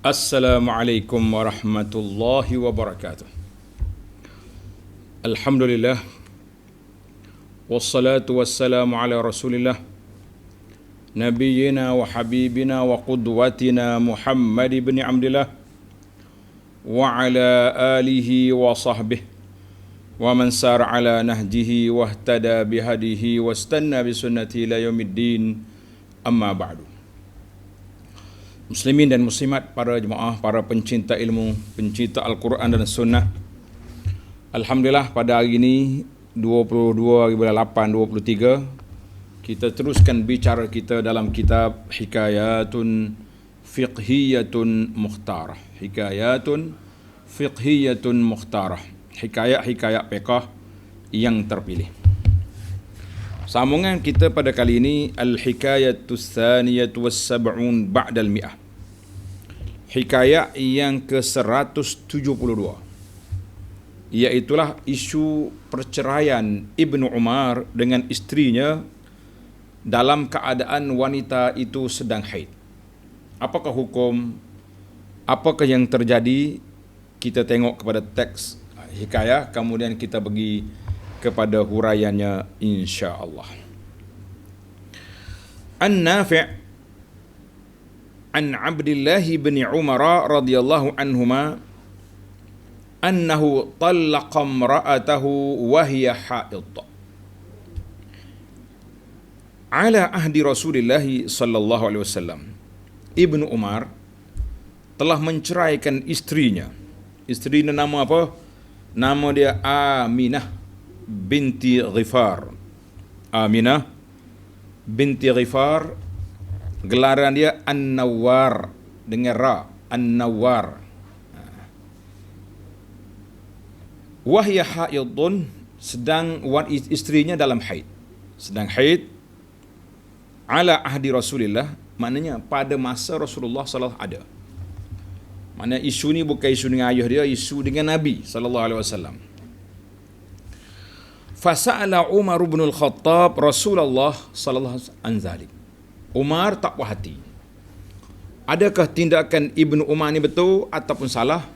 Assalamualaikum warahmatullahi wabarakatuh. Alhamdulillah. Wassalatu wassalamu ala rasulillah. Nabiyyina wa habibina wa qudwatina Muhammad ibn Abdillah. Wa ala alihi wa sahbihi. Wa man sar ala nahjihi wa ihtada bihadihi wa istanna bisunnati ila yaumiddin. Amma ba'du. Muslimin dan muslimat, para jemaah, para pencinta ilmu, pencinta Al-Quran dan Sunnah. Alhamdulillah pada hari ini 22/8/23 kita teruskan bicara kita dalam kitab Hikayatun Fiqhiyatun Mukhtarah. Hikayatun Fiqhiyatun Mukhtarah. Hikayat-hikayat fiqh yang terpilih. Sambungan kita pada kali ini Al-Hikayatus Tsaniyatu Was-Sab'un Ba'dal Mi'ah. Hikayat yang ke-172, iaitulah isu perceraian Ibnu Umar dengan isterinya dalam keadaan wanita itu sedang haid. Apakah hukum? Apakah yang terjadi? Kita tengok kepada teks hikayat, kemudian kita pergi kepada huraiannya insya-Allah. An-Nafi' an Abdullah bin Umar radhiyallahu anhuma annahu talaqa imra'atahu wa hiya haid. Ala ahdi Rasulillah sallallahu alaihi wasallam. Ibnu Umar telah menceraikan isterinya. Isterinya nama apa? Nama dia Aminah binti Ghifar. Aminah binti Ghifar, gelaran dia An-Nawwar dengan ra, An-Nawwar. Wahya haidun, sedang isterinya dalam haid. Sedang haid ala ahdi Rasulillah, maknanya pada masa Rasulullah sallallahu ada. Maknanya isu ni bukan isu dengan ayah dia, isu dengan Nabi sallallahu alaihi wasallam. Fasa'ala Umar bin Al-Khattab Rasulullah sallallahu alaihi wasallam an zalik. Umar tak puas hati. Adakah tindakan Ibnu Umar ni betul ataupun salah?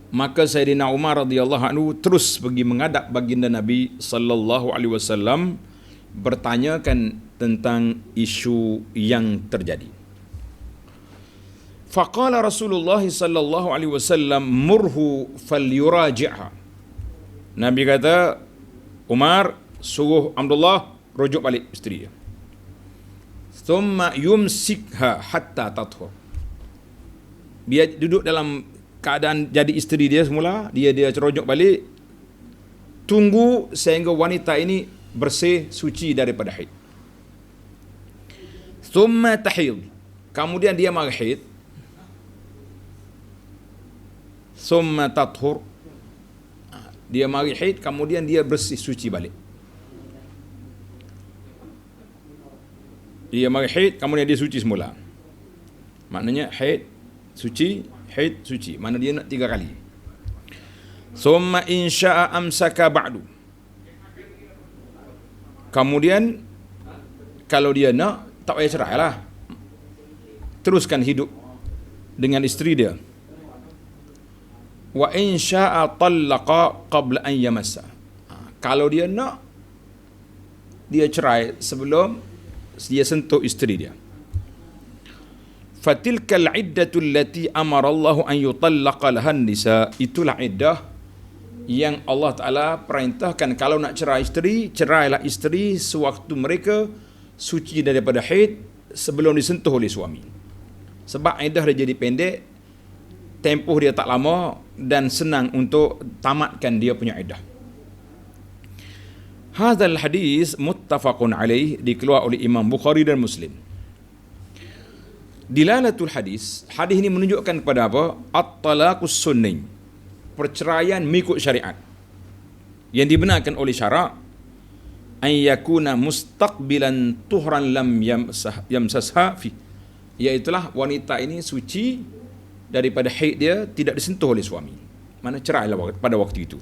Maka Sayyidina Umar radhiyallahu anhu terus pergi menghadap baginda Nabi sallallahu alaihi wasallam, bertanyakan tentang isu yang terjadi. Faqala Rasulullah sallallahu alaihi wasallam murhu falyuraji'ha. Nabi kata, Umar, suruh Abdullah rujuk balik isteri dia. Thumma yumsikha hatta tathur. Dia duduk dalam keadaan jadi isteri dia semula, dia rujuk balik. Tunggu sehingga wanita ini bersih, suci daripada haid. Thumma tahid. Kemudian dia mari haid. Thumma tathur. Dia mari haid, kemudian dia bersih, suci balik. Dia mari haid, kemudian dia suci semula. Maknanya haid, suci, haid, suci. Mana dia nak 3 kali. Summa insya'a amsaka ba'du. Kemudian kalau dia nak, tak payah cerai lah. Teruskan hidup dengan isteri dia. Wa in syaa talaqa qabla an yamassa. Kalau dia nak, dia cerai sebelum dia sentuh isteri dia. Fatilkal iddatu allati amara Allah an yutallaqa lahan nisa. Itulah iddah yang Allah Taala perintahkan kalau nak cerai isteri, cerailah isteri sewaktu mereka suci daripada haid sebelum disentuh oleh suami. Sebab iddah dia jadi pendek, tempoh dia tak lama dan senang untuk tamatkan dia punya iddah. Hadzal hadis muttafaqun alaih, dikeluar oleh Imam Bukhari dan Muslim. Dilalatul hadis ini menunjukkan kepada apa? At-talaqus sunni, perceraian mengikut syariat. Yang dibenarkan oleh syarak an yakuna mustaqbilan tuhran lam yamsasha fi. Iaitulah wanita ini suci daripada haid dia, tidak disentuh oleh suami. Mana cerailah pada waktu itu.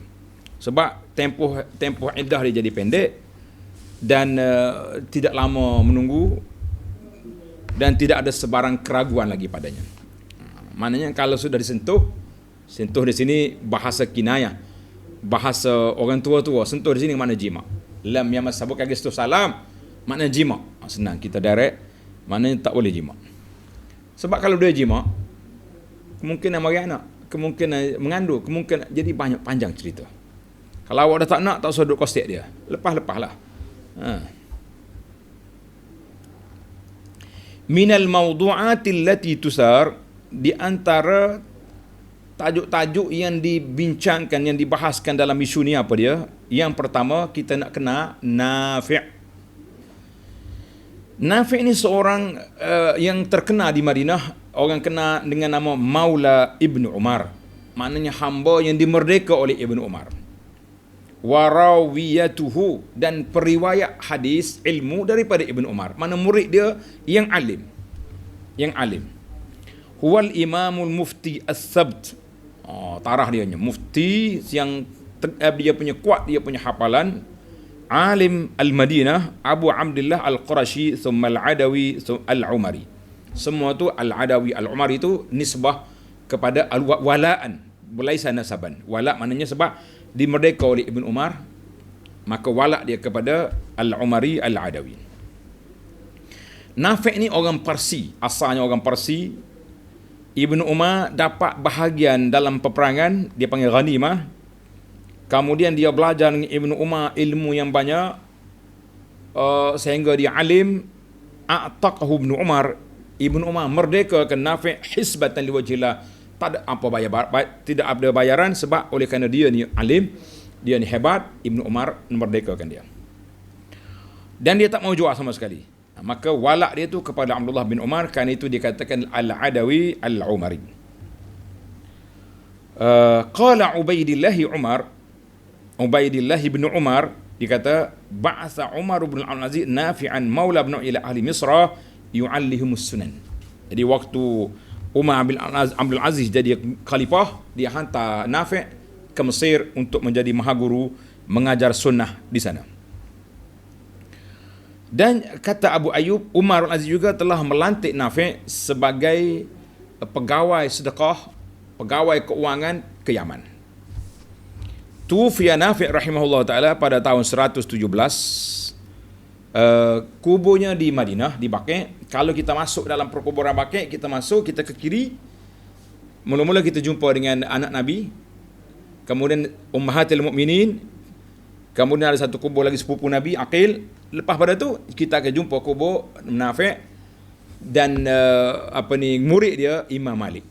Sebab tempoh iddah dia jadi pendek dan tidak lama menunggu dan tidak ada sebarang keraguan lagi padanya. Maknanya kalau sudah disentuh, sentuh di sini bahasa kinayah, bahasa orang tua-tua, sentuh di sini makna jima. Lam yamassahu kagestu salam, makna jima. Senang kita direct, maknanya tak boleh jima. Sebab kalau dia jima, kemungkinan mari anak, kemungkinan mengandung, kemungkinan jadi banyak panjang cerita. Kalau awak dah tak nak, tak usah duduk kostek dia. Lepas-lepaslah. Minal mawdu'atil lati tusar, di antara tajuk-tajuk yang dibincangkan, yang dibahaskan dalam isu ni apa dia? Yang pertama kita nak kena Nafi'. Nafi' ni seorang yang terkenal di Madinah, orang kenal dengan nama Maula Ibnu Umar. Maknanya hamba yang dimerdeka oleh Ibnu Umar. Warawiyatuhu, dan periwayat hadis ilmu daripada Ibnu Umar. Mana murid dia yang alim. Yang alim. Huwal imamul mufti as-sabt. Tarah dia mufti yang dia punya kuat, dia punya hafalan. Alim al-Madinah, Abu Abdullah al-Qurashi, thumma al-Adawi, al-Umari. Semua tu al-Adawi, al-Umari itu nisbah kepada al-walaan, belaisa nasaban. Wala maknanya sebab dimerdeka oleh Ibn Umar, maka wala dia kepada al-Umari al-Adawi. Nafi' ni orang Parsi, asalnya orang Parsi. Ibn Umar dapat bahagian dalam peperangan, dia panggil ghanimah. Kemudian dia belajar dengan Ibn Umar ilmu yang banyak, sehingga dia alim. A'taqahu Ibn Umar, Ibn Umar merdekakan Nafi' hisbatan liwajhillah. Tak ada apa tidak ada bayaran, sebab oleh kerana dia ni alim, dia ni hebat, Ibnu Umar merdekakan dia. Dan dia tak mau jual sama sekali. Maka walak dia tu kepada Abdullah bin Umar, kerana itu dikatakan al-Adawi al-Umari. Qala Ubaidillah bin Umar dikata ba'atha Umar bin Al-Aziz Nafi'an maula bin ila ahli Misra yu'allihimus sunan. Jadi waktu Umar bin Abdul Aziz jadi khalifah, dia hantar Nafi' ke Mesir untuk menjadi mahaguru, mengajar sunnah di sana. Dan kata Abu Ayyub, Umar bin Aziz juga telah melantik Nafi' sebagai pegawai sedekah, pegawai keuangan ke Yaman. Tufiya Nafi' rahimahullah ta'ala pada tahun 117. Kuburnya di Madinah, di Baqi'. Kalau kita masuk dalam perkuburan Baqi', kita masuk, kita ke kiri, mula-mula kita jumpa dengan anak Nabi, kemudian Ummahatil Mukminin, kemudian ada satu kubur lagi sepupu Nabi, Aqil. Lepas pada tu kita akan jumpa kubur Nafi' dan murid dia Imam Malik.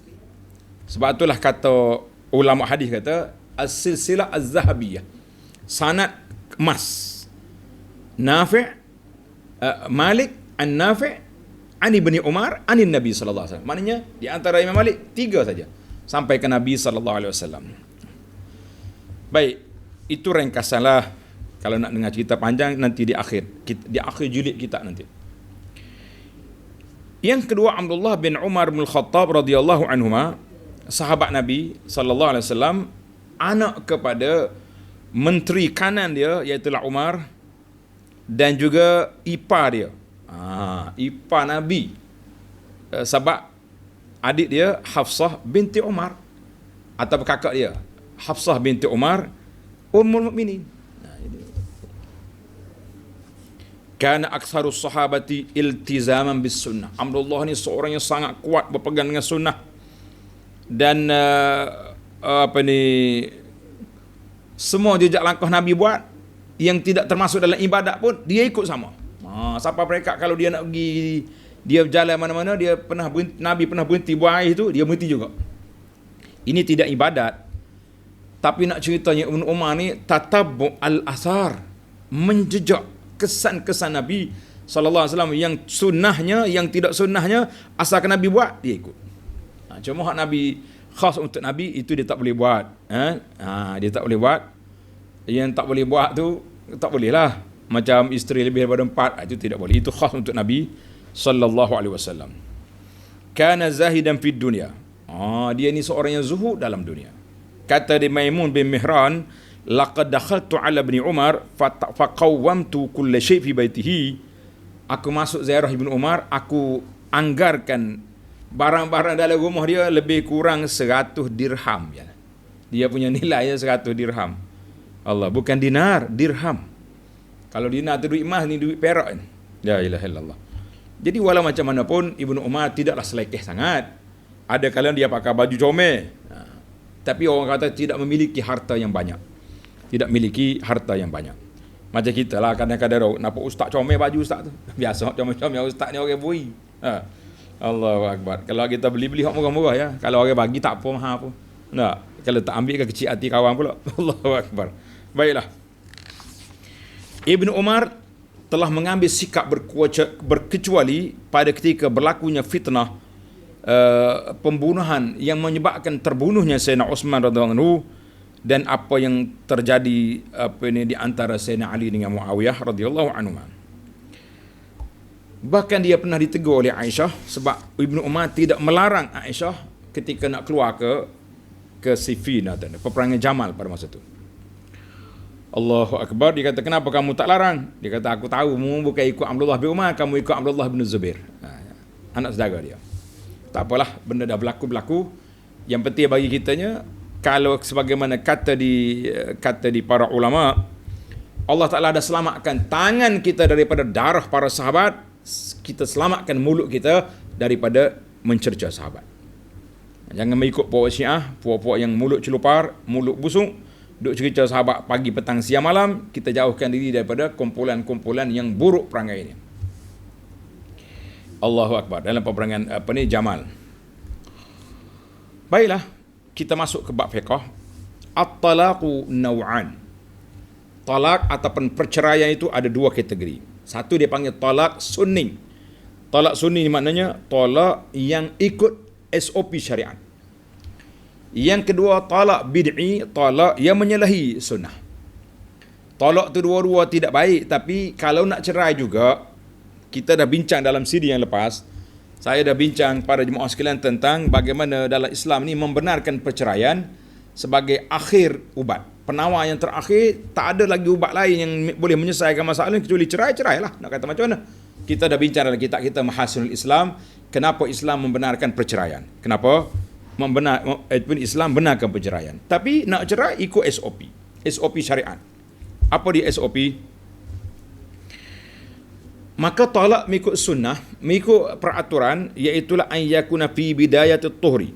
Sebab itulah kata ulama hadis kata as-silsilah az-zahabiyah, sanad emas. Nafi' Malik an-Nafi' an Ibni Umar an Nabi sallallahu alaihi wasallam. Maknanya di antara Imam Malik 3 saja sampai ke Nabi sallallahu alaihi wasallam. Baik, itu ringkasanlah. Kalau nak dengar cerita panjang nanti di akhir jilid kita nanti. Yang kedua, Abdullah bin Umar bin Khattab radhiyallahu anhuma, sahabat Nabi sallallahu alaihi wasallam, anak kepada menteri kanan dia iaitu Umar, dan juga ipar dia. Ipar Nabi. Sebab adik dia Hafsah binti Umar, atau kakak dia Hafsah binti Umar Ummul Mukminin. Kana aktharus sahabati iltizaman bis sunnah. Abdullah ni seorang yang sangat kuat berpegang dengan sunnah. Dan semua jejak langkah Nabi buat, yang tidak termasuk dalam ibadat pun dia ikut sama. Siapa mereka kalau dia nak pergi, dia berjalan mana-mana, dia pernah berhenti, Nabi pernah berhenti buang air tu, dia berhenti juga. Ini tidak ibadat. Tapi nak ceritanya Ibn Umar ni tatabbu al-athar, menjejak kesan-kesan Nabi sallallahu alaihi wasallam, yang sunnahnya, yang tidak sunnahnya, asalkan Nabi buat dia ikut. Cuma hak Nabi khas untuk Nabi itu dia tak boleh buat. Dia tak boleh buat. Yang tak boleh buat tu tak boleh lah. Macam isteri lebih daripada 4, itu tidak boleh. Itu khas untuk Nabi sallallahu alaihi wasallam. Kana zahidan fid dunya. Dia ni seorang yang zuhud dalam dunia. Kata di Maimun bin Mihran, laqad dakhaltu ala ibn Umar faqawwamtu kull shay fi baitihi. Aku masuk ziarah Ibnu Umar, aku anggarkan barang-barang dalam rumah dia lebih kurang 100 dirham ya. Dia punya nilai 100 dirham. Allah, bukan dinar, dirham. Kalau dinar tu duit emas, ni duit perak ni. La ilaha illallah. Jadi walau macam mana pun Ibnu Umar tidaklah selekeh sangat. Ada kala dia pakai baju comel. Tapi orang kata tidak memiliki harta yang banyak. Tidak memiliki harta yang banyak. Macam kita lah kadang-kadang nampak ustaz comel baju ustaz tu. Biasa comel ustaz ni orang bui. Allahu Akbar. Kalau kita beli-beli hak murah-murah ya. Kalau orang bagi tak apa mahal pun. Tak. Kalau tak ambil ke kecil hati kawan pula. Allahu Akbar. Baiklah. Ibnu Umar telah mengambil sikap berkecuali pada ketika berlakunya fitnah pembunuhan yang menyebabkan terbunuhnya Sayyidina Uthman radhiyallahu anhu dan apa yang terjadi di antara Sayyidina Ali dengan Muawiyah radhiyallahu anhu. Bahkan dia pernah ditegur oleh Aisyah sebab Ibnu Umar tidak melarang Aisyah ketika nak keluar ke Siffin atau peperangan Jamal pada masa itu. Allahu Akbar. Dia kata, kenapa kamu tak larang? Dia kata, aku tahu kamu bukan ikut Abdullah bin Umar, kamu ikut Abdullah bin Zubair. Anak saudara dia. Tak apalah, benda dah berlaku. Yang penting bagi kitanya, kalau sebagaimana kata di para ulama, Allah Ta'ala dah selamatkan tangan kita daripada darah para sahabat, kita selamatkan mulut kita daripada mencerca sahabat. Jangan mengikut puak Syiah, puak-puak yang mulut celupar, mulut busuk, duk cerita sahabat pagi, petang, siang, malam. Kita jauhkan diri daripada kumpulan-kumpulan yang buruk perangai ini. Allahu Akbar. Dalam peperangan Jamal. Baiklah, kita masuk ke bab fiqh. At-talaqu naw'an. Talak ataupun perceraian itu ada dua kategori. Satu dia panggil talak sunni. Talak sunni maknanya talak yang ikut SOP syariat. Yang kedua, talak bid'i, talak yang menyalahi sunnah. Talak tu dua-dua tidak baik, tapi kalau nak cerai juga, kita dah bincang dalam CD yang lepas, saya dah bincang pada jemaah sekalian tentang bagaimana dalam Islam ni membenarkan perceraian sebagai akhir ubat. Penawar yang terakhir, tak ada lagi ubat lain yang boleh menyelesaikan masalah ni kecuali cerailah. Nak kata macam mana? Kita dah bincang dalam kitab kita Mahasinul Islam, kenapa Islam membenarkan perceraian. Kenapa? Islam benarkan perceraian. Tapi nak cerai ikut SOP syariat. Apa dia SOP? Maka talak mengikut sunnah, mengikut peraturan, iaitulah an yakuna fi bidayatul tuhri.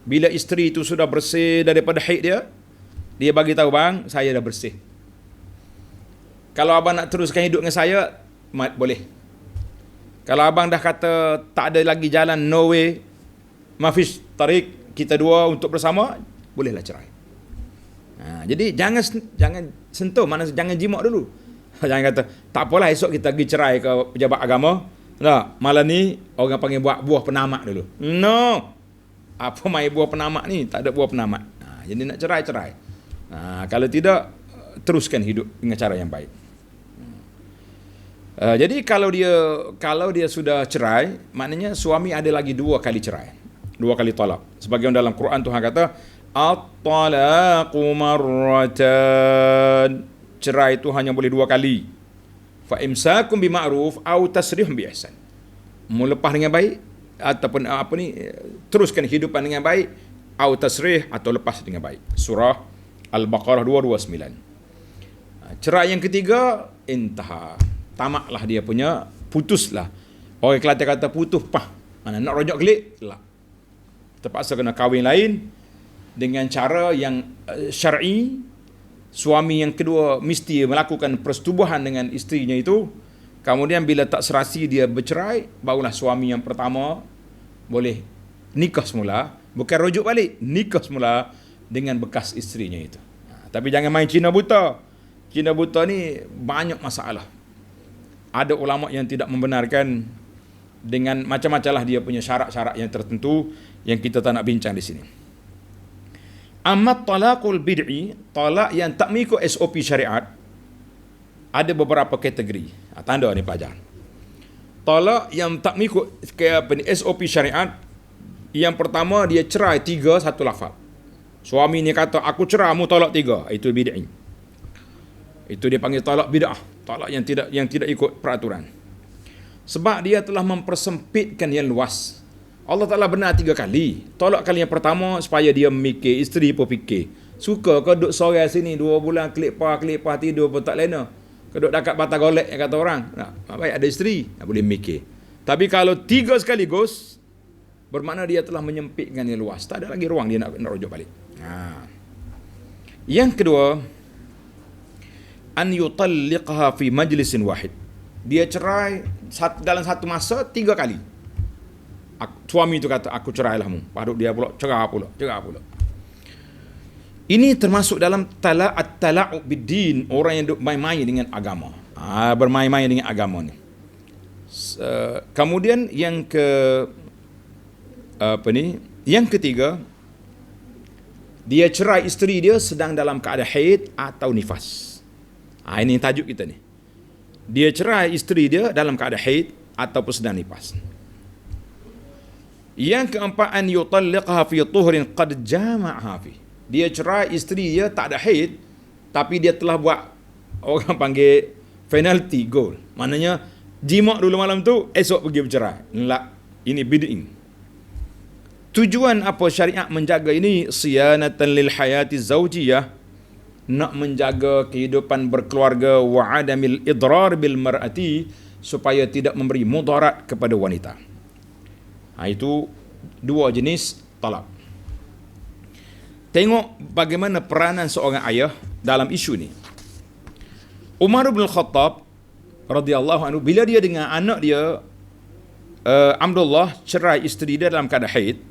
Bila isteri itu sudah bersih daripada haid dia bagi tahu, bang, saya dah bersih. Kalau abang nak teruskan hidup dengan saya, boleh. Kalau abang dah kata tak ada lagi jalan, no way, mafish tarik, kita dua untuk bersama, bolehlah cerai. Jadi jangan sentuh, jangan jimat dulu. Jangan kata tak apalah, esok kita pergi cerai ke pejabat agama. Nah, malam ni orang panggil buat buah penamak dulu. No. Apa main buah penamak ni? Tak ada buah penamak. Jadi nak cerai. Kalau tidak, teruskan hidup dengan cara yang baik. Jadi kalau dia sudah cerai, maknanya suami ada lagi 2 kali cerai. 2 kali talak. Sebagian dalam Quran Tuhan kata, at-talaqu marratan. Cerai itu hanya boleh 2 kali. Fa imsakum bima'ruf aw tasrihum bi ihsan. Melepah dengan baik ataupun teruskan hidupan dengan baik, aw tasrih atau lepas dengan baik. Surah Al-Baqarah 229. Cerai yang ketiga, intaha. Tamaklah dia punya, putuslah. Orang Kelantan kata putus pah. Mana nak rojak kelik? Lah. Terpaksa kena kahwin lain dengan cara yang syar'i. Suami yang kedua mesti melakukan persetubuhan dengan isterinya itu. Kemudian bila tak serasi dia bercerai, barulah suami yang pertama boleh nikah semula. Bukan rujuk balik, nikah semula dengan bekas isterinya itu. Tapi jangan main Cina buta. Cina buta ni banyak masalah. Ada ulama yang tidak membenarkan dengan macam-macam lah dia punya syarat-syarat yang tertentu yang kita tak nak bincang di sini. Amat talaqul bid'i, talak yang tak mengikut SOP syariat, ada beberapa kategori. Tanda ni pelajar. Talak yang tak mengikut SOP syariat, yang pertama dia cerai 3 satu lafaz. Suami ni kata aku cerai, mu talak 3, itu bid'i. Itu dia panggil talak bid'ah, talak yang tidak ikut peraturan. Sebab dia telah mempersempitkan yang luas. Allah Ta'ala benar 3 kali. Tolak kali yang pertama supaya dia mikir, isteri pun fikir. Suka kau duduk sore sini 2 bulan klik pa tidur pun tak lena. Kau duduk dekat batang golek yang kata orang. Baik ada isteri, tak boleh mikir. Tapi kalau 3 sekaligus, bermakna dia telah menyempitkan yang luas. Tak ada lagi ruang dia nak rujuk balik. Yang kedua, an yutalliqha fi majlisin wahid. Dia cerai dalam satu masa 3 kali. Suami itu kata, aku cerailah mu. Padahal dia pula cerah pula. Ini termasuk dalam at-tala'u bid-din, orang yang duk main-main dengan agama. Bermain-main dengan agama ni. Kemudian yang yang ketiga, dia cerai isteri dia sedang dalam keadaan haid atau nifas. Ini tajuk kita ni. Dia cerai isteri dia dalam keadaan haid ataupun sedang nifas. Yang keempat, an yutalliqha fi tuhrin qad jama'ha fi. Dia cerai isteri dia tak ada haid, tapi dia telah buat, orang panggil penalty goal. Maknanya jima' dulu malam tu, esok pergi bercerai. Ini bid'in. Tujuan apa syariat menjaga ini? Siyanatan lil hayati zawjiyah, nak menjaga kehidupan berkeluarga, wa adamil idrar bil mar'ati, supaya tidak memberi mudarat kepada wanita. Itu 2 jenis talak. Tengok bagaimana peranan seorang ayah dalam isu ni. Umar bin Khattab radhiyallahu anhu, bila dia dengan anak dia Abdullah cerai isteri dia dalam keadaan haid,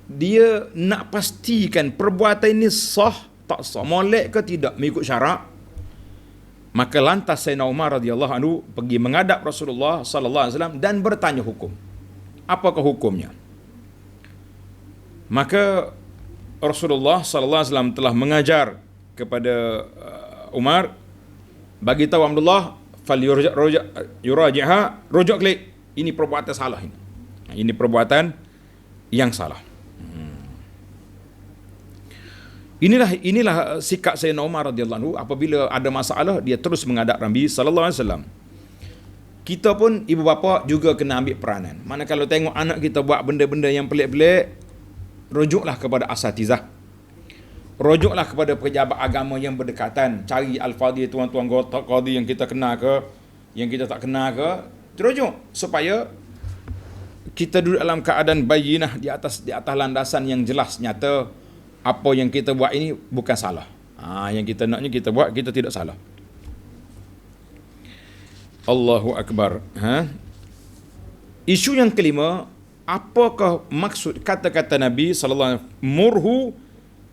dia nak pastikan perbuatan ini sah tak sah, molek ke tidak mengikut syarak. Maka lantas Sayyidina Umar radhiyallahu anhu pergi menghadap Rasulullah sallallahu alaihi wasallam dan bertanya hukum. Apakah hukumnya? Maka Rasulullah sallallahu alaihi wasallam telah mengajar kepada Umar, bagi tahu Abdullah, fal yuraji'ha, rujuk klik. Ini perbuatan salah ini. Ini perbuatan yang salah. Inilah sikap Sayyidina Umar radhiyallahu anhu. Apabila ada masalah, dia terus menghadap Nabi sallallahu alaihi wasallam. Kita pun ibu bapa juga kena ambil peranan. Mana kalau tengok anak kita buat benda-benda yang pelik-pelik, rujuklah kepada asatizah. Rujuklah kepada pejabat agama yang berdekatan. Cari al-fadhil, tuan-tuan qadi yang kita kenal ke, yang kita tak kenal ke, terujuk supaya kita duduk dalam keadaan bayyinah, di atas landasan yang jelas, nyata. Apa yang kita buat ini bukan salah. Yang kita naknya kita buat, kita tidak salah. Allahu Akbar. Isu yang kelima, apakah maksud kata-kata Nabi sallallahu alaihi wasallam, murhu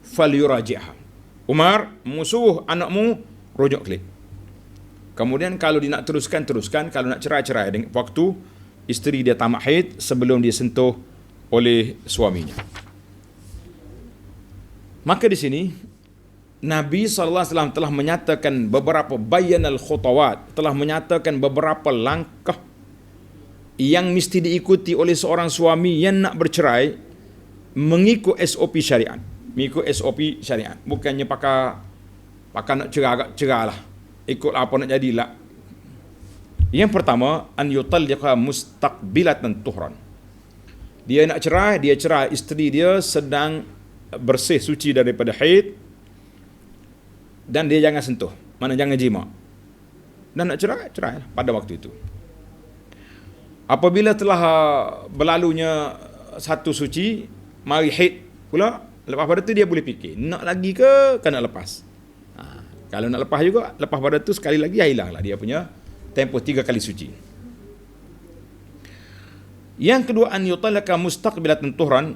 falyuraji'ha. Umar, musuh anakmu, rujuk klik. Kemudian kalau dia nak teruskan, kalau nak cerai dengan waktu isteri dia tamat haid sebelum dia sentuh oleh suaminya. Maka di sini Nabi SAW telah menyatakan beberapa bayanal khutawat, telah menyatakan beberapa langkah yang mesti diikuti oleh seorang suami yang nak bercerai mengikut SOP syariat. Bukannya pakai nak cerah lah. Ikut apa nak jadilah. Yang pertama, an yutalliqa mustaqbilatan tuhran. Dia nak cerai, isteri dia sedang bersih suci daripada haid, dan dia jangan sentuh, jangan jima. Dan nak cerai pada waktu itu. Apabila telah berlalunya satu suci, mari haid pula, lepas pada tu dia boleh fikir, nak lagi ke nak lepas. Kalau nak lepas juga, lepas pada tu sekali lagi hilanglah dia punya tempoh 3 kali suci. Yang kedua, an yutallaka mustaqbilatan tuhran.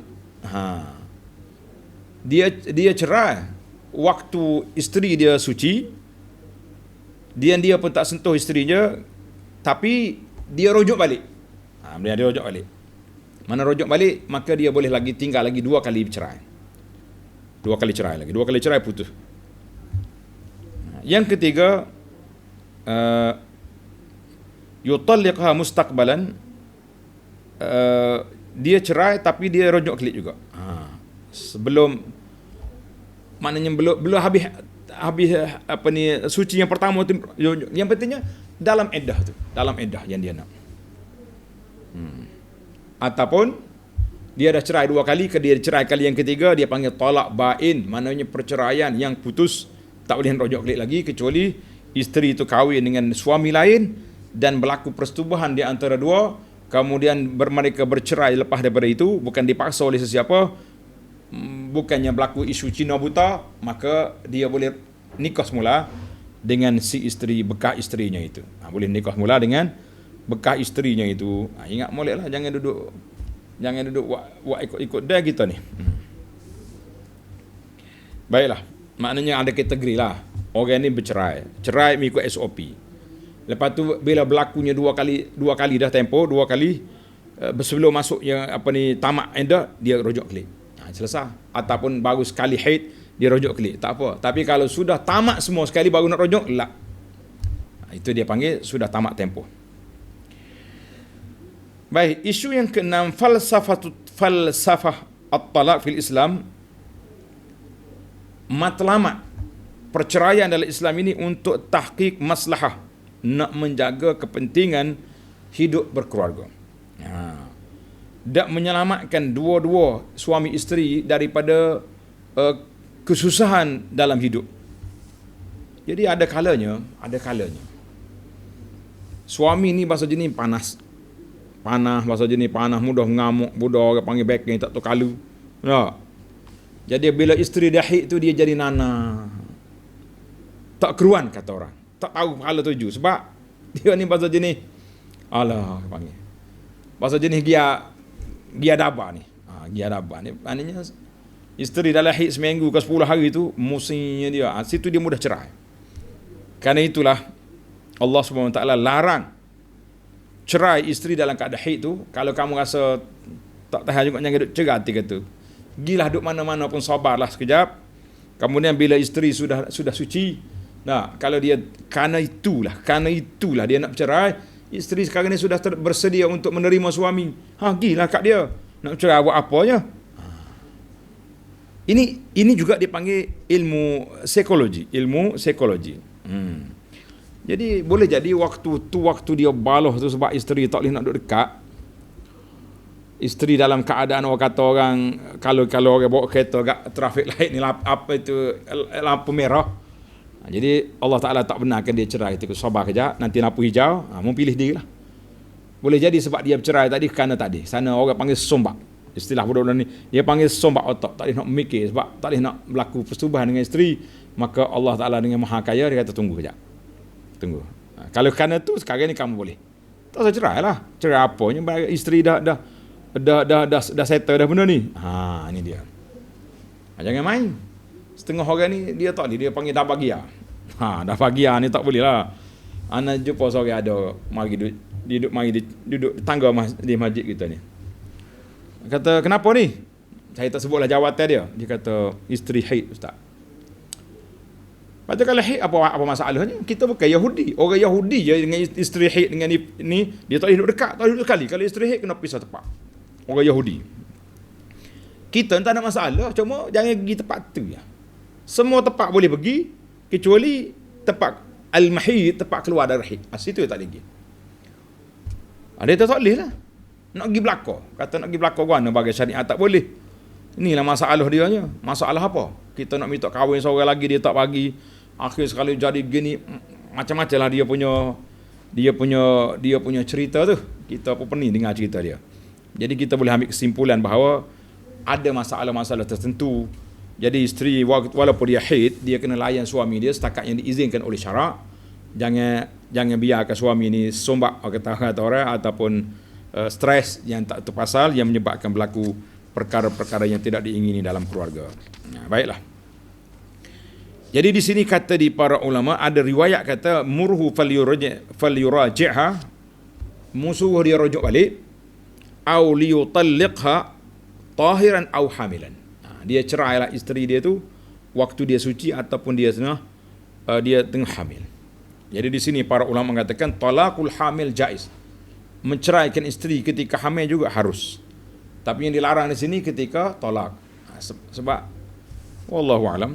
Dia cerai waktu isteri dia suci, dia pun tak sentuh isteri dia, tapi dia rujuk balik. Dia rujuk balik. Mana rujuk balik, maka dia boleh lagi tinggal lagi 2 kali cerai. 2 kali cerai putus. Yang ketiga, yutalliqha mustaqbalan. Dia cerai tapi dia rujuk klik juga. Sebelum, maknanya belum habis suci yang pertama tu. Yang pentingnya dalam iddah yang dia nak. Ataupun dia dah cerai 2 kali, dia cerai kali yang ketiga, dia panggil talak bain, maknanya perceraian yang putus, tak boleh rojok balik lagi kecuali isteri itu kahwin dengan suami lain dan berlaku persetubuhan di antara dua, kemudian mereka bercerai lepas daripada itu, bukan dipaksa oleh sesiapa, bukannya berlaku isu Cina buta, maka dia boleh nikah semula dengan si isteri, bekas isterinya itu. Boleh nikah mula dengan bekas isterinya itu. Ingat molek lah, jangan duduk buat ikut-ikut dah kita ni. Baiklah, maknanya ada kategori lah. Orang ni bercerai, cerai mengikut SOP. Lepas tu bila berlakunya dua kali dah tempoh, 2 kali sebelum masuk yang tamat enda, dia rujuk klik. Selesai. Ataupun baru sekali haid, dia rujuk klik. Tak apa. Tapi kalau sudah tamat semua sekali baru nak rujuk, lah. Itu dia panggil sudah tamat tempoh. Baik, isu yang keenam, falsafah at-talaq fil Islam. Matlamat perceraian dalam Islam ini untuk tahqiq maslahah, nak menjaga kepentingan hidup berkeluarga. Tak menyelamatkan dua-dua suami isteri daripada kesusahan dalam hidup. Jadi ada kalanya suami ni bahasa jenis panas, bahasa jenis panas, mudah mengamuk, budak orang panggil backing, tak tahu kalu. Jadi bila isteri dah haid tu, dia jadi nana, tak keruan kata orang, tak tahu pahala tuju, sebab dia ni bahasa jenis alah panggil bahasa jenis dia daba ni. Dia daba ni maknanya isteri dalam haid seminggu ke 10 hari tu musimnya dia. Situ dia mudah cerai. Kerana itulah Allah SWT larang cerai isteri dalam keadaan haid tu. Kalau kamu rasa tak tahan juga, jangan duduk cerai, hati kata. Gilah duduk mana-mana pun, sabarlah sekejap. Kemudian bila isteri sudah suci, kalau dia kerana itulah dia nak bercerai, isteri sekarang ni sudah bersedia untuk menerima suami. Gilah kat dia. Nak bercerai buat apanya? Ini juga dipanggil ilmu psikologi. Jadi boleh jadi waktu dia baloh tu sebab isteri tak boleh nak duduk dekat. Isteri dalam keadaan orang kata orang, kalau orang bawa kereta kat trafik light ni, lampu merah. Jadi Allah Ta'ala tak benarkan dia cerai. Sabar kejap, nanti lampu hijau, mau pilih dia lah. Boleh jadi sebab dia bercerai tadi kerana tadi sana orang panggil sombak. Istilah budak-budak ni, dia panggil sombak otak, tak boleh nak memikir, sebab tak boleh nak berlaku persetubuhan dengan isteri. Maka Allah Ta'ala dengan Maha Kaya, dia kata tunggu kejap. Kalau kerana tu sekarang ni kamu boleh. Tak usah cerai lah. Cerai apanya, isteri dah settle dah benda ni. Ini dia. Jangan main. Setengah orang ni dia tak boleh, dia panggil dah bagia. Dah bagia ni tak boleh lah. Ana jumpa seorang ada mari duduk tangga di masjid kita ni. Kata, kenapa ni? Saya tak sebutlah jawatan dia. Dia kata, isteri haid, ustaz. Patut kalau haid, apa masalahnya? Kita bukan Yahudi. Orang Yahudi je dengan isteri haid dengan ni, dia tak boleh duduk dekat, tak boleh duduk sekali. Kalau isteri haid, kena pisah tempat. Orang Yahudi. Kita tak ada masalah, cuma jangan pergi tempat tu ya. Semua tempat boleh pergi, kecuali tempat al-mahid, tempat keluar dari haid. Situ tak boleh pergi. Dia tak boleh lah. Nak pergi belakang. Kata nak pergi belakang mana bagi syariat tak boleh. Inilah masalah dia nya. Masalah apa? Kita nak minta kahwin seorang lagi, dia tak bagi. Akhir sekali jadi gini, macam-macam lah dia punya cerita tu. Kita pun pening dengar cerita dia. Jadi kita boleh ambil kesimpulan bahawa ada masalah-masalah tertentu. Jadi isteri walaupun dia haid, dia kena layan suami dia setakat yang diizinkan oleh syarak. Jangan biarkan suami ni sombak kata orang ataupun stres yang tak terpasal yang menyebabkan berlaku perkara-perkara yang tidak diingini dalam keluarga. Baiklah. Jadi di sini kata di para ulama, ada riwayat kata murhu falyuraji'ha, musuh dia rujuk balik, au liyutalliqha tahiran au hamilan. Dia cerailah isteri dia tu waktu dia suci ataupun dia tengah hamil. Jadi di sini para ulama mengatakan talaqul hamil jaiz. Menceraikan isteri ketika hamil juga harus. Tapi yang dilarang di sini ketika talak. Sebab wallahu alam,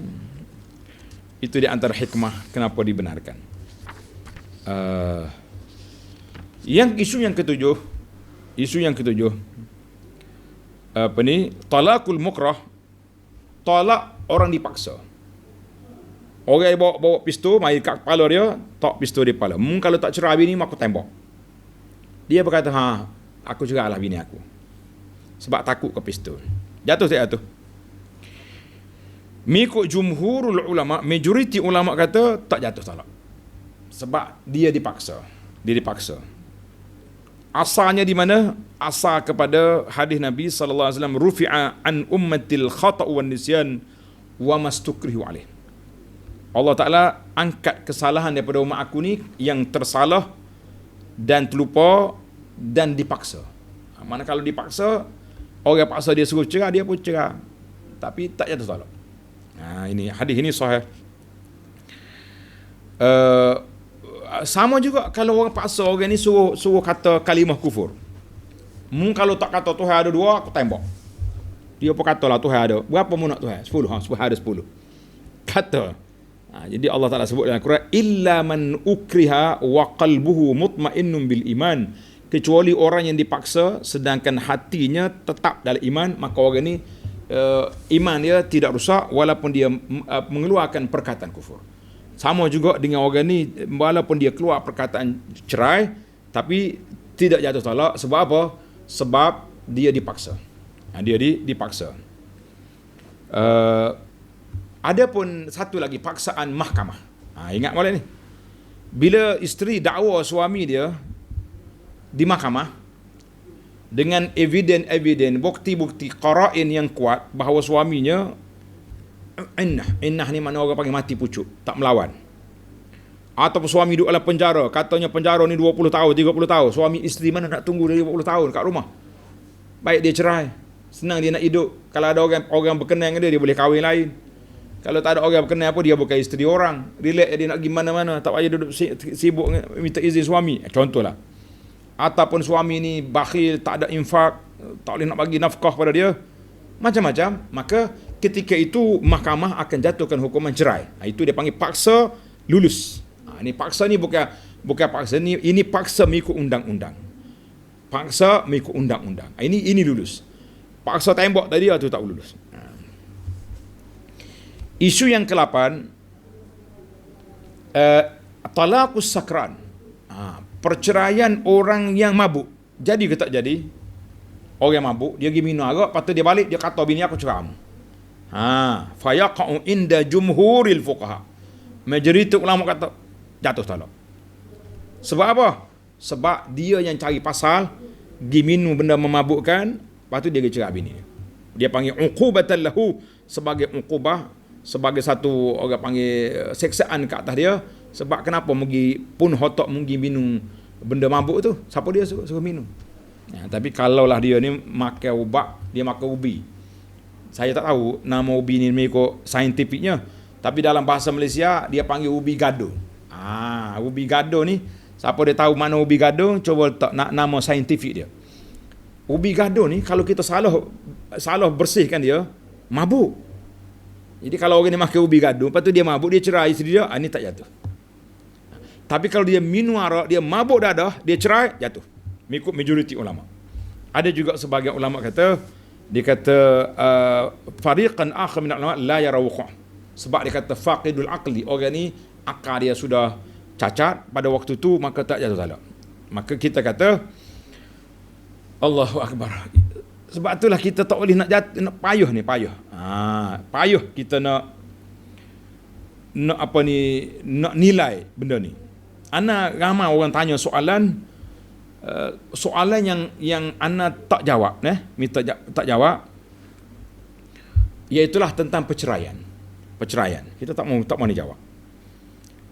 itu di antara hikmah kenapa dibenarkan. Isu yang ketujuh, talaqul mukrah, talak orang dipaksa. Orang yang bawa pistol mai kat kepala dia, tok pistol di kepala. Kalau tak cerai bini aku tembak. Dia berkata, aku cerailah bini aku. Sebab takut ke pistol. Jatuh tak jatuh? Mengikut jumhurul ulama, majoriti ulama kata tak jatuh talak. Sebab dia dipaksa. Dia dipaksa. Asalnya di mana? Asal kepada hadis Nabi sallallahu alaihi wasallam, rufi'a an ummatil khata' wan nisyan wa mastukrihu alaih. Allah Taala angkat kesalahan daripada umat aku ni yang tersalah dan terlupa dan dipaksa. Mana kalau dipaksa, orang paksa dia suruh cerai, dia pun cerai. Tapi tak jatuh talak. Ini hadis ini sahih. Sama juga kalau orang paksa orang ni suruh kata kalimah kufur. Kalau tak kata Tuhan ada 2, aku tembak. Dia pun katalah Tuhan ada. Berapa mu nak Tuhan? 10. 10 ada 10. Kata. Jadi Allah Taala sebut dalam Quran, illa man ukriha wa qalbuhu mutmainnun bil iman. Kecuali orang yang dipaksa sedangkan hatinya tetap dalam iman, maka orang ni iman dia tidak rusak walaupun dia mengeluarkan perkataan kufur. Sama juga dengan orang ni, walaupun dia keluar perkataan cerai tapi tidak jatuh talak. Sebab apa? Sebab dia dipaksa. Dia dipaksa. Ada pun satu lagi, paksaan mahkamah. Ingat boleh ni. Bila isteri dakwa suami dia di mahkamah dengan eviden, bukti-bukti, qara'in yang kuat bahawa suaminya innah ni mana orang panggil mati pucuk, tak melawan. Ataupun suami duduk dalam penjara, katanya penjara ni 20 tahun, 30 tahun. Suami isteri mana nak tunggu dari 20 tahun kat rumah. Baik dia cerai, senang dia nak hidup. Kalau ada orang berkenan dengan dia boleh kahwin lain. Kalau tak ada orang berkenan apa, dia bukan isteri orang. Relax dia nak pergi mana-mana, tak payah duduk sibuk minta izin suami. Contohlah. Ataupun suami ni bakhil, tak ada infak, tak boleh nak bagi nafkah pada dia, macam-macam. Maka ketika itu mahkamah akan jatuhkan hukuman cerai. Itu dia panggil paksa lulus. Ini paksa ni bukan paksa ni, ini paksa mengikut undang-undang. Paksa mengikut undang-undang. Ini lulus. Paksa tembak tadi itu tak lulus. Isu yang ke-8, talaqus sakran. Perceraian orang yang mabuk. Jadi ke tak jadi? Orang yang mabuk, dia pergi minum arak, lepas tu dia balik, dia kata bini aku cerai. Fayaqa'u inda jumhuril fuqaha. Majoriti ulama kata jatuh talak. Sebab apa? Sebab dia yang cari pasal, pergi minum benda memabukkan, lepas tu dia cerai bini. Dia panggil uqubatan lahu, sebagai uqubah, sebagai satu orang panggil seksaan ke atas dia. Sebab kenapa pergi pun hotok pergi minum benda mabuk tu? Siapa dia suruh minum? Tapi kalaulah dia ni makan ubat, dia makan ubi. Saya tak tahu nama ubi ni mengikut saintifiknya. Tapi dalam bahasa Malaysia dia panggil ubi gado. Ubi gado ni, siapa dia tahu mana ubi gado, cuba letak nama saintifik dia. Ubi gado ni kalau kita salah bersihkan dia, mabuk. Jadi kalau orang ni makan ubi gado, lepas tu dia mabuk, dia cerai isteri dia, ni tak jatuh. Tapi kalau dia minum arak, dia mabuk dadah, dia cerai, jatuh. Mengikut majoriti ulama. Ada juga sebagian ulama kata, dia kata fariqan akhar min ulama la yarawuq. Sebab dia kata faqidul aqli, orang ni akal dia sudah cacat pada waktu tu, maka tak jatuh talak. Maka kita kata Allahu akbar. Sebab itulah kita tak boleh nak payah ni, payah. Payah kita nak nilai benda ni. Ana ramai orang tanya soalan yang ana tak jawab, minta tak jawab. Iaitulah tentang perceraian. Kita tak mau dijawab.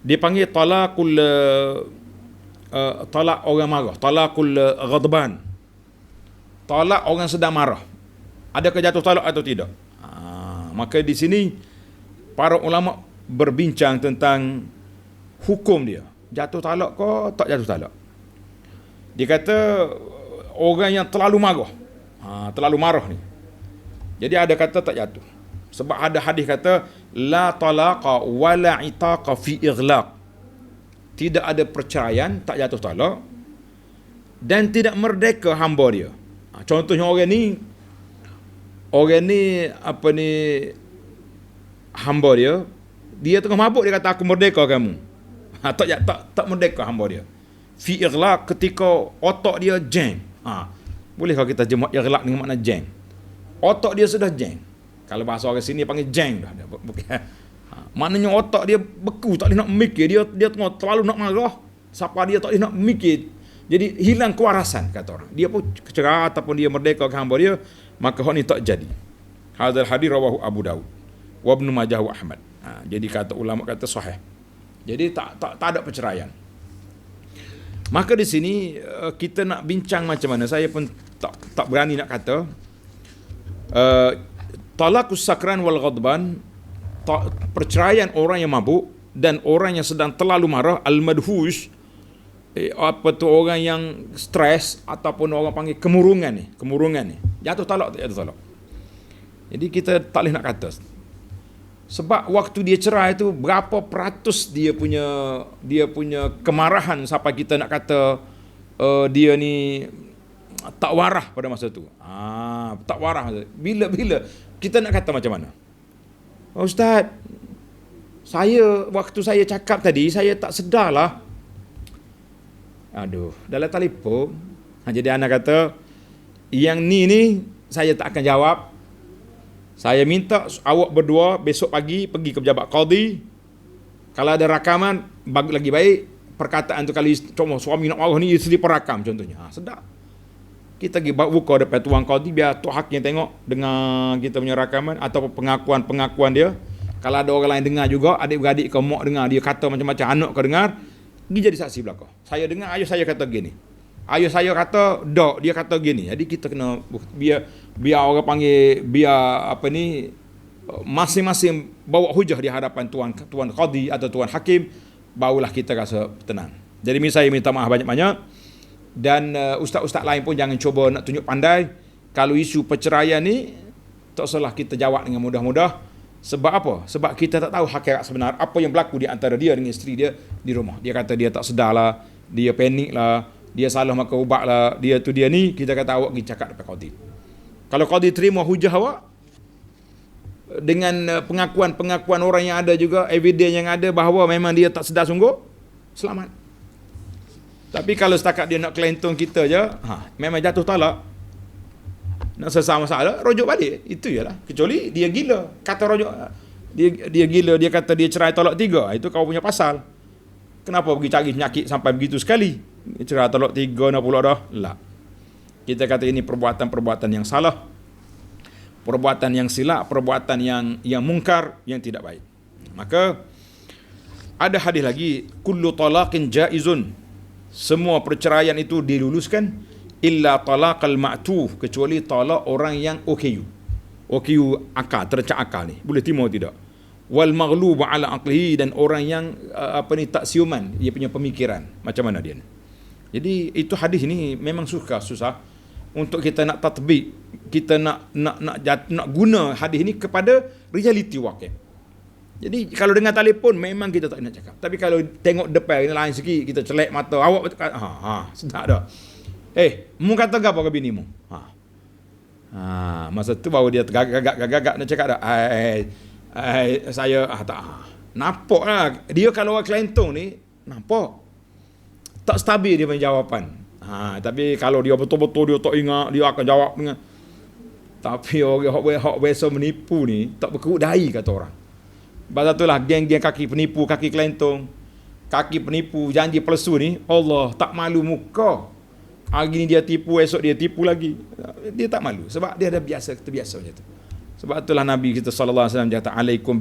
Dia panggil talak orang marah, talaqul ghadban. Talak orang sedang marah. Adakah jatuh talak atau tidak? Maka di sini para ulama berbincang tentang hukum dia. Jatuh talak ke tak jatuh talak? Dia kata orang yang terlalu marah ni. Jadi ada kata tak jatuh. Sebab ada hadis kata la talaqa wala itaqa fi ighlaq. Tidak ada perceraian, tak jatuh talak, dan tidak merdeka hamba dia. Contohnya orang ni orang ni apa ni hamba dia tengah mabuk, dia kata aku merdeka kamu. Tak merdeka hamba dia. Fi ighlaq, ketika otak dia jam. Boleh kalau kita jemaah ighlaq dengan makna jam. Otak dia sudah jam. Kalau bahasa orang sini panggil jam dah. Maknanya otak dia beku, tak boleh nak mikir. Dia tengah terlalu nak marah. Siapa dia tak boleh nak mikir. Jadi hilang kewarasan kata orang. Dia pun cerah ataupun dia merdeka ke hamba dia, maka hak ni tak jadi. Hadzal hadis rawahu Abu Daud wa Ibnu Majah wa Ahmad. Jadi kata ulama kata sahih. Jadi tak ada perceraian. Maka di sini kita nak bincang macam mana. Saya pun tak berani nak kata talaqus sakran wal ghadban, perceraian orang yang mabuk dan orang yang sedang terlalu marah, al-madhush, apa tu orang yang stres ataupun orang panggil kemurungan ni, jatuh talak. Jadi kita tak boleh nak kata, sebab waktu dia cerai tu berapa peratus dia punya kemarahan sampai kita nak kata dia ni tak warah pada masa tu. Tak warah. Bila kita nak kata macam mana? Ustaz, waktu saya cakap tadi, saya tak sedarlah. Dalam telefon. Jadi anak kata, yang ni saya tak akan jawab. Saya minta awak berdua besok pagi pergi ke pejabat qadi. Kalau ada rakaman, lagi baik. Perkataan tu kali suami nak marah ni, isteri perakam contohnya. Sedap. Kita pergi buka depan tuan qadi, biar tok hakim tengok dengar kita punya rakaman atau pengakuan dia. Kalau ada orang lain dengar juga, adik-beradik ke mak dengar, dia kata macam-macam, anak ke dengar, pergi jadi saksi belakang. Saya dengar ayah saya kata gini. Ayah saya kata dia kata gini. Jadi kita kena biar orang panggil, masing-masing bawa hujah di hadapan tuan qadi atau tuan hakim, barulah kita rasa tenang. Jadi saya minta maaf banyak-banyak, dan ustaz-ustaz lain pun jangan cuba nak tunjuk pandai. Kalau isu perceraian ni tak salah kita jawab dengan mudah-mudah. Sebab apa? Sebab kita tak tahu hakikat sebenar apa yang berlaku di antara dia dengan isteri dia di rumah. Dia kata dia tak sedarlah, dia panik lah, dia salah makan ubat lah, dia ni. Kita kata awak pergi cakap depan qadi. Kalau qadi terima hujah awak dengan pengakuan orang yang ada juga, evidence yang ada bahawa memang dia tak sedar sungguh, selamat. Tapi kalau setakat dia nak kelentong kita je, memang jatuh talak, nak selesai masalah, rujuk balik. Itu jelah. Kecuali dia gila. Kata rujuk, dia gila, dia kata dia cerai talak 3. Itu kau punya pasal. Kenapa pergi cari penyakit sampai begitu sekali? Cerai talak 3 nak pula dah? Tak. Kita kata ini perbuatan yang salah. Perbuatan yang silap, perbuatan yang mungkar, yang tidak baik. Maka ada hadis lagi, kullu talaqin jaizun. Semua perceraian itu diluluskan, illa talaqal ma'tuf, kecuali talak orang yang OKU akal, tercak akal ni, boleh terima tidak. Wal maghlub ala aqlihi, dan orang yang tak siuman dia punya pemikiran, macam mana dia. Jadi itu hadis ni memang susah untuk kita nak tatbik, kita nak guna hadis ni kepada realiti waqi'. Jadi kalau dengan telefon memang kita tak nak cakap. Tapi kalau tengok depan lain sikit, kita celek mata, awak sedap dah. Mu kata apa ke bini mu? Masa tu baru dia gagak nak cakap dah. Saya tak. Nampak lah. Dia kalau orang kelentong ni, nampak. Tak stabil dia punya jawapan. Tapi kalau dia betul-betul dia tak ingat, dia akan jawab dengan. Tapi orang hak biasa menipu ni, tak berkerut dahi kata orang. Sebab itulah geng-geng kaki penipu, kaki kelentong, kaki penipu, janji palsu ni, Allah tak malu muka. Hari ni dia tipu, esok dia tipu lagi. Dia tak malu sebab dia dah terbiasa macam tu. Sebab itulah Nabi kita sallallahu alaihi wasallam kata alaikum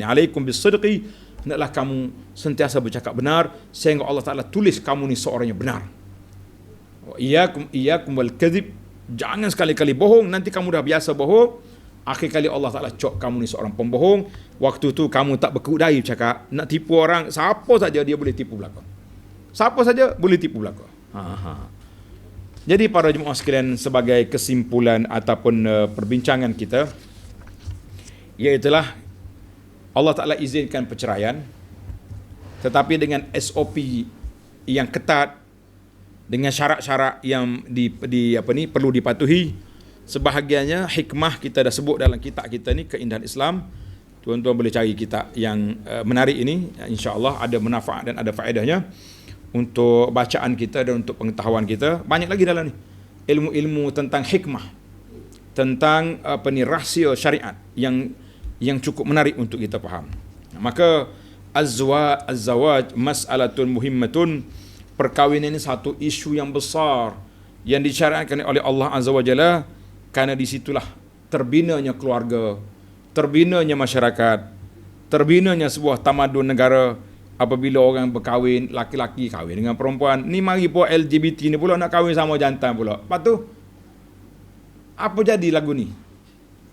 alaikum bisidqi, hendaklah kamu sentiasa bercakap benar sehingga Allah Taala tulis kamu ni seorang yang benar. Wa iyyakum wal kadhib, jangan sekali-kali bohong, nanti kamu dah biasa bohong, akhir kali Allah Taala cok kamu ni seorang pembohong. Waktu tu kamu tak berkerut dahi bercakap, nak tipu orang, siapa saja dia boleh tipu belakang. Siapa saja boleh tipu belakang. Jadi para jemaah sekalian, sebagai kesimpulan ataupun perbincangan kita, iaitulah Allah Ta'ala izinkan perceraian, tetapi dengan SOP yang ketat, dengan syarat-syarat yang perlu dipatuhi, Sebahagiannya hikmah kita dah sebut dalam kitab kita ni, Keindahan Islam. Tuan-tuan boleh cari kitab yang menarik ini, insya-Allah ada manfaat dan ada faedahnya untuk bacaan kita dan untuk pengetahuan kita. Banyak lagi dalam ni ilmu-ilmu tentang hikmah, tentang rahsia syariat yang cukup menarik untuk kita faham. Maka az-zawaj mas'alatun muhimmatun, perkahwinan ini satu isu yang besar yang disyariatkan oleh Allah Azza wa Jalla, kerana di situlah terbinanya keluarga, terbinanya masyarakat, terbinanya sebuah tamadun negara. Apabila orang berkahwin, laki-laki kahwin dengan perempuan, ni mari pula LGBT ni pula nak kahwin sama jantan pula. Lepas tu apa jadi lagu ni?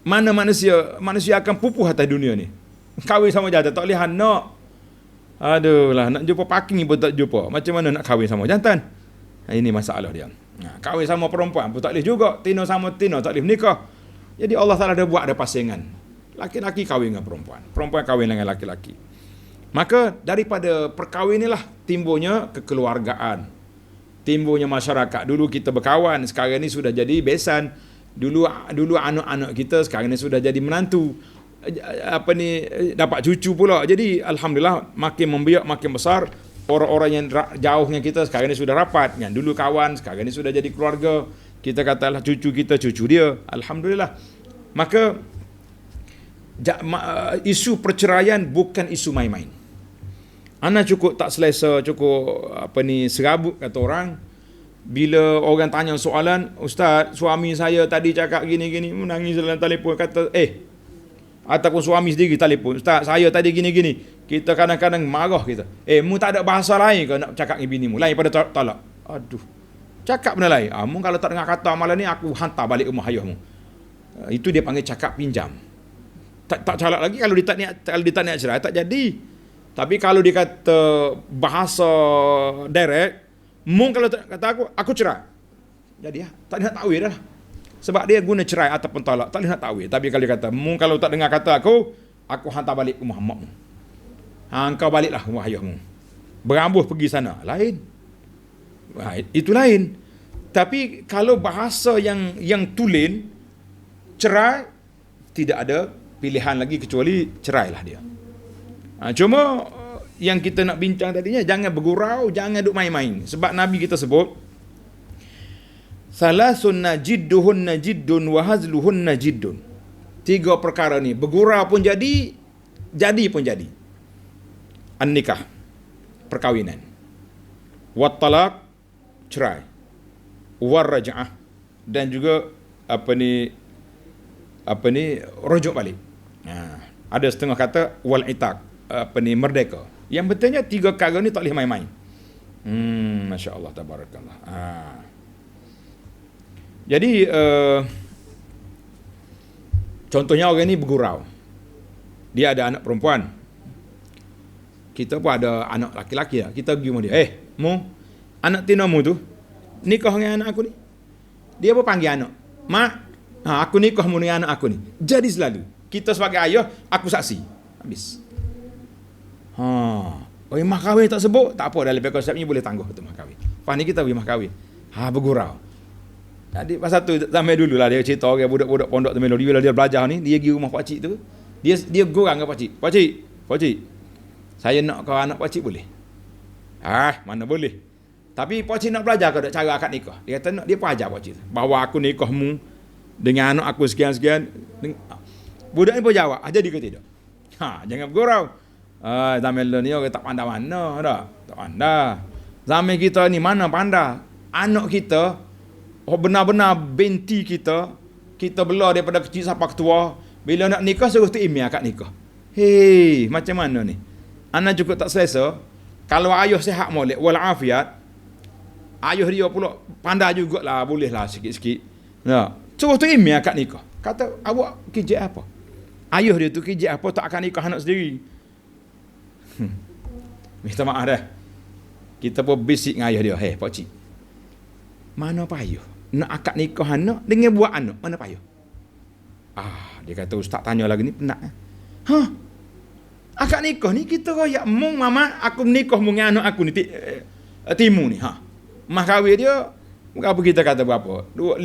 Mana manusia akan pupuh atas dunia ni? Kahwin sama jantan tak boleh nak. Aduh lah, nak jumpa parking pun tak jumpa. Macam mana nak kahwin sama jantan? Ini masalah dia. Kahwin sama perempuan pun tak boleh juga. Tino sama tino tak boleh menikah. Jadi Allah Ta'ala dah buat ada pasangan. Laki-laki kahwin dengan perempuan, perempuan kahwin dengan laki-laki. Maka daripada perkahwinan inilah timbulnya kekeluargaan, timbulnya masyarakat. Dulu kita berkawan, sekarang ni sudah jadi besan. Dulu anak-anak kita, sekarang ni sudah jadi menantu. Dapat cucu pula. Jadi alhamdulillah makin membiak, makin besar. Orang-orang yang jauhnya kita sekarang ni sudah rapat. Yang dulu kawan, sekarang ni sudah jadi keluarga. Kita katalah cucu kita, cucu dia. Alhamdulillah. Maka isu perceraian bukan isu main-main. Ana cukup tak selesa, cukup serabut kata orang. Bila orang tanya soalan, Ustaz, suami saya tadi cakap gini-gini, menangis dalam telefon, kata ataupun suami sendiri telefon, Ustaz, saya tadi gini-gini. Kita kadang-kadang marah kita. Mu tak ada bahasa lain ke nak cakap dengan binimu? Lain pada talak. Aduh. Cakap benda lain. Mu kalau tak dengar kata amalan ni, aku hantar balik rumah ayahmu. Itu dia panggil cakap pinjam. Tak calak lagi kalau dia tak niat cerai, tak jadi. Tapi kalau dia kata bahasa direct, kalau kata aku cerai, jadi tak nak takwil dah. Sebab dia guna cerai ataupun talak, tak nak takwil. Tapi kalau dia kata, kalau tak dengar kata aku hantar balik rumah makmu. Engkau baliklah rumah ayahmu. Berambuh pergi sana, lain. Itu lain. Tapi kalau bahasa yang tulen, cerai, tidak ada pilihan lagi kecuali cerailah dia. Cuma yang kita nak bincang tadinya, jangan bergurau, jangan duk main-main. Sebab Nabi kita sebut, salasun najidduhun najiddun wa hazluhun najiddun. 3 perkara ni, bergurau pun jadi pun jadi. An-nikah, perkahwinan. Wat talaq, cerai. War raj'ah, dan juga rujuk balik. Ada setengah kata wal itaq, merdeka. Yang betulnya 3 perkara ni tak boleh main-main. Masya-Allah, tabarakallah. Jadi contohnya orang ni bergurau. Dia ada anak perempuan. Kita pun ada anak laki-laki lah. Kita pergi rumah dia. Anak tinamu tu nikah dengan anak aku ni. Dia pun panggil anak. Mak, aku nikah dengan anak aku ni. Jadi selalu kita sebagai ayah, aku saksi. Habis. Mah kahwin tak sebut, tak apa, dalam konsep ni boleh tangguh tu mah kahwin. Lepas ni kita pergi mah kahwin. Bergurau. Jadi pasal tu zaman dulu lah dia cerita orang budak-budak pondok Temelodi, bila dia belajar ni, dia pergi rumah pak cik tu. Dia gurang dengan pak cik. Pak cik. Saya nak kau anak pak cik boleh? Mana boleh. Tapi pak cik nak belajar kau cara akad nikah. Dia kata nak, dia pun ajar pak cik tu, bahawa aku nikahmu dengan anak aku sekian-sekian. Budak ni pun jawab, jadi ke tidak? Jangan bergurau. Zaman ni orang tak pandai mana dah. Tak pandai. Zaman kita ni mana pandai. Anak kita, benar-benar binti kita bela daripada kecil sampai tua. Bila nak nikah, suruh tu imi akad nikah. Macam mana ni? Anak cukup tak selesa. Kalau ayah sihat molek walafiat, ayah dia pula pandai jugalah, bolehlah sikit-sikit. Suruh tu imi akad nikah. Kata, awak kerja apa? Ayah dia tu kerja apa, tak akan nikah anak sendiri. Minta maaf dah. Kita pun bisik dengan ayah dia. Pakcik, mana payah nak akad nikah anak dengan buat anak, mana payah? Dia kata, ustaz tanya lagi ni penat. Akad nikah ni kita royak mung mama aku menikah dengan anak aku ni timu ni. Mah kahwin dia berapa, kita kata berapa? 2,000,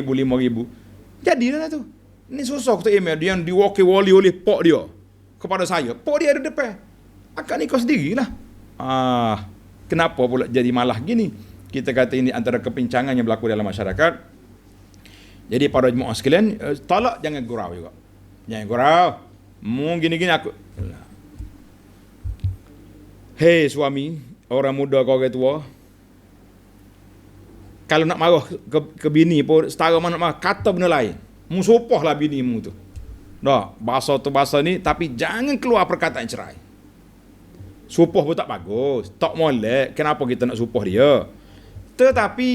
5,000. Jadilah tu. Ni susah tu email dia yang diwakili oleh pak dia kepada saya. Pak dia ada depan. Akak ni kau sendirilah. Kenapa pula jadi malah gini? Kita kata ini antara kepincangan yang berlaku dalam masyarakat. Jadi para jemaah sekalian, talak jangan gurau juga. Jangan gurau. Mu gini-gini aku. Hei suami, orang muda kau orang tua. Kalau nak marah ke bini pun setara mana nak marah, kata benda lain. Mu sopahlah bini mu tu. Dah, bahasa tu bahasa ni, tapi jangan keluar perkataan cerai. Supoh pun tak bagus, tak molek. Kenapa kita nak supoh dia? Tetapi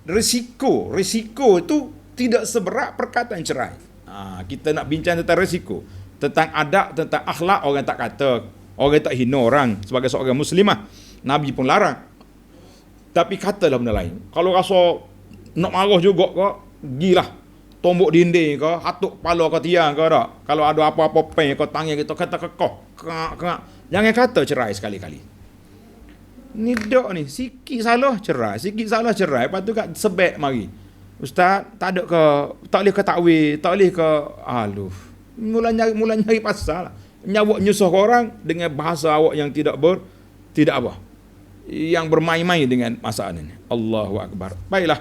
risiko itu tidak seberat perkataan cerai. Kita nak bincang tentang risiko, tentang adab, tentang akhlak. Orang tak kata, orang tak hina orang sebagai seorang muslimah. Nabi pun larang. Tapi katalah benda lain. Kalau rasa nak marah juga kau, gilah. Tombok dinding kau, hatuk kepala kau tiang kau tak. Kalau ada apa-apa pen kau tangan kita kata kekoh. Jangan kata cerai sekali-kali. Ni dok ni, sikit salah cerai, sikit salah cerai. Lepas tu kat sebek mari. Ustaz, tak ada ke, tak boleh ke takwil, tak boleh ke, mula nyari pasal. Nyawak nyusah orang dengan bahasa awak yang tidak apa. Yang bermain-main dengan masalah ini. Allahu Akbar. Baiklah.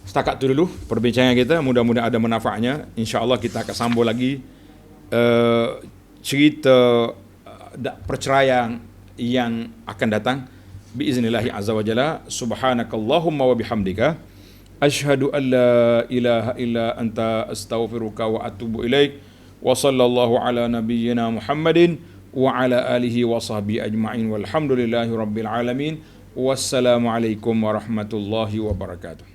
Setakat tu dulu perbincangan kita. Mudah-mudahan ada manfaatnya. InsyaAllah kita akan sambung lagi cerita perceraian yang akan datang. Biiznillahi azza wa jalla. Subhanakallahumma wa bihamdika. Ashhadu an la ilaha illa anta astaghfiruka wa atubu ilaik. Wa sallallahu ala nabiyyina Muhammadin wa ala alihi wa sahbihi ajma'in walhamdulillahi rabbil alamin. Wassalamualaikum warahmatullahi wabarakatuh.